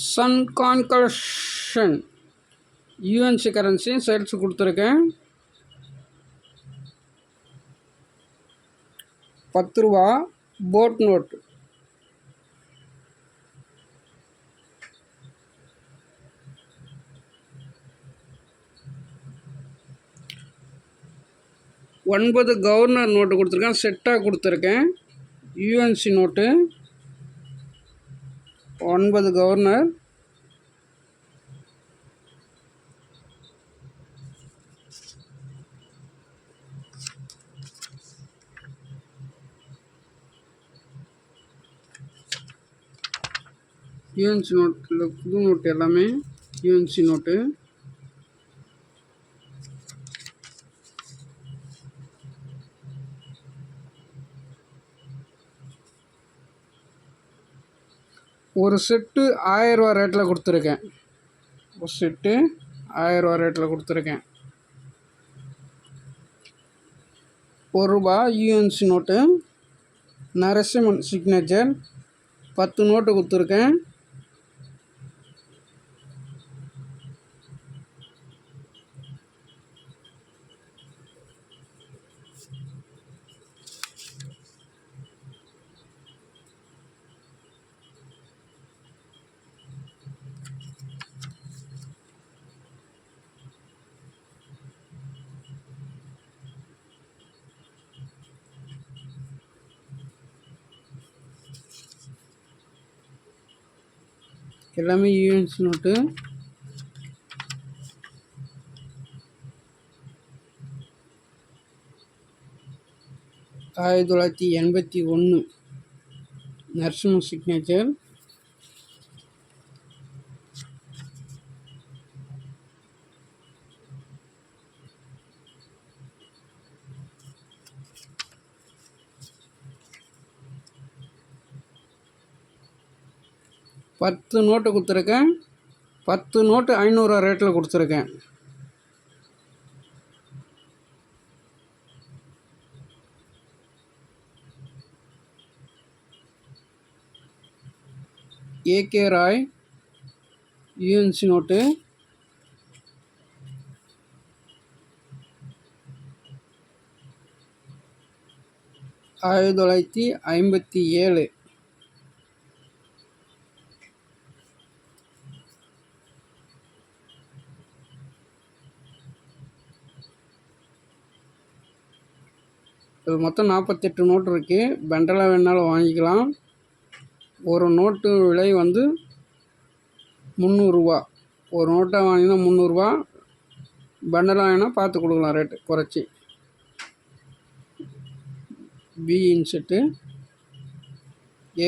Sun கான்கலெக்ஷன் UNC currency sales கொடுத்துருக்கேன். 10 ரூபா boat note. ஒன்பது கவர்னர் நோட்டு கொடுத்துருக்கேன். செட்டாக கொடுத்துருக்கேன். UNC note 9 governor. யூஎன்சி நோட்டில் புது நோட்டு எல்லாமே யூஎன்சி நோட்டு. ஒரு செட்டு 1000 ரூபா ரேட்டில் கொடுத்துருக்கேன். ஒரு செட்டு 1000 ரூபா ரேட்டில் கொடுத்துருக்கேன். 1 ரூபா UNC note Narasimhan signature 10 note கொடுத்துருக்கேன். எல்லாமே யூஎன்சி நோட்டு. ஆயிரத்தி 1981 நரசிம்மன் சிக்னேச்சர். பத்து நோட்டு கொடுத்துருக்கேன். 10 நோட்டு 500 ரூபா ரேட்டில் கொடுத்துருக்கேன். AK Rai UNC note. ஆயிரத்தி 1957 இது மொத்தம் 48 நோட்டு இருக்குது. பண்டலாக வேணாலும் வாங்கிக்கலாம். ஒரு நோட்டு விலை வந்து 300 ரூபா. ஒரு நோட்டாக வாங்கினா 300 ரூபா. பண்டலாக வேணால் பார்த்து கொடுக்கலாம் ரேட்டு குறைச்சி. பி இன்செட்டு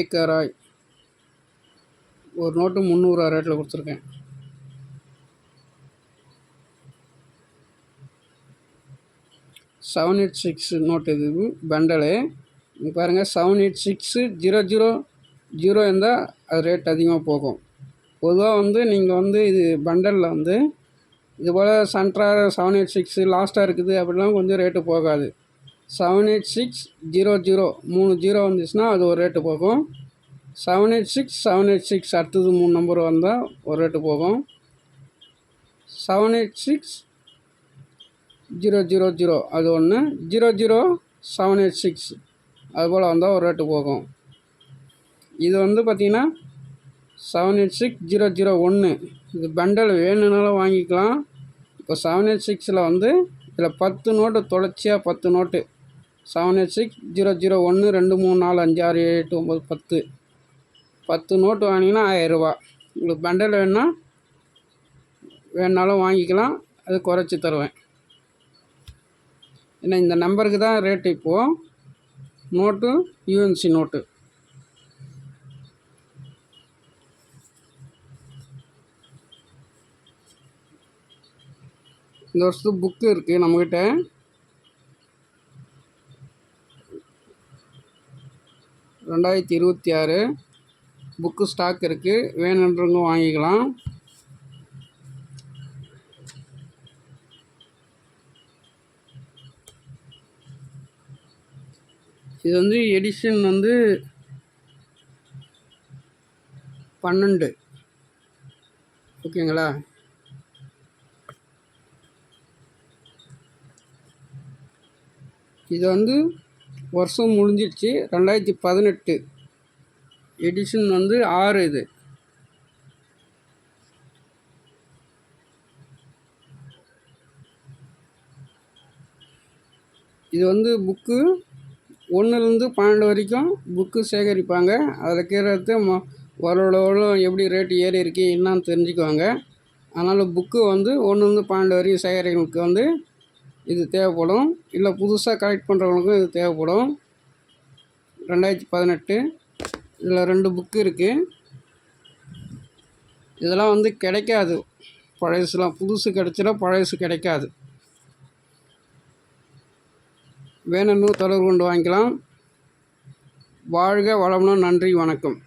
ஏகே ராய் ஒரு நோட்டு 300 ரூபா ரேட்டில் கொடுத்துருக்கேன். செவன் 8 6 நோட்டு இது பண்டலு. இங்கே பாருங்கள் 78600 இருந்தால் அது ரேட் அதிகமாக போகும். பொதுவாக வந்து நீங்கள் வந்து இது பண்டலில் வந்து இதுபோல் சென்ட்ராக 786 லாஸ்ட்டாக இருக்குது அப்படிலாம் கொஞ்சம் ரேட்டு போகாது. 78600 3 0 வந்துச்சுன்னா அது ஒரு ரேட்டு போகும். 786 அடுத்தது 3 நம்பர் வந்தால் ஒரு ரேட்டு போகும். 78600 அது ஒன்று. 00786 அதுபோல் வந்தால் ஒரு ரேட்டு போகும். இது வந்து பார்த்திங்கன்னா 78600 இது பண்டல் வேணும்னாலும் வாங்கிக்கலாம். இப்போ 786 வந்து இதில் 10 நோட்டு தொடர்ச்சியாக 10 நோட்டு 78600 2 3 4 5 6 7 8 9 10 நோட்டு வாங்கினீங்கன்னா 1000 ரூபா. உங்களுக்கு பண்டல் வேணுனாலும் வாங்கிக்கலாம். அது குறைச்சி தருவேன். ஏன்னா இந்த நம்பருக்கு தான் ரேட்டு இப்போது. Note UNC note. இந்த வருஷத்துக்கு புக்கு இருக்குது நம்மக்கிட்ட. ரெண்டாயிரத்தி 26 புக்கு ஸ்டாக் இருக்குது. வேணுன்றவங்க வாங்கிக்கலாம். இது வந்து எடிஷன் வந்து 12 ஓகேங்களா? இது வந்து வருஷம் முடிஞ்சிடுச்சு. 2018 எடிஷன் வந்து 6 இது. இது வந்து புக்கு 1லேருந்து 12 வரைக்கும் புக்கு சேகரிப்பாங்க. அதில் கீழே வருடம் எப்படி ரேட்டு ஏறி இருக்கு என்னான்னு தெரிஞ்சுக்குவாங்க. அதனால் புக்கு வந்து 1லேருந்து 12 வரைக்கும் சேகரிக்கிறவங்களுக்கு வந்து இது தேவைப்படும். இல்லை புதுசாக கலெக்ட் பண்ணுறவங்களுக்கும் இது தேவைப்படும். 2018 இதில் 2 புக்கு இருக்குது. இதெல்லாம் வந்து கிடைக்காது. பழசுலாம் புதுசு கிடைச்சிடும், பழசு கிடைக்காது. வேணும்னு தொடர்பு கொண்டு வாங்கிக்கலாம். வாழ்க வளமுடன். நன்றி, வணக்கம்.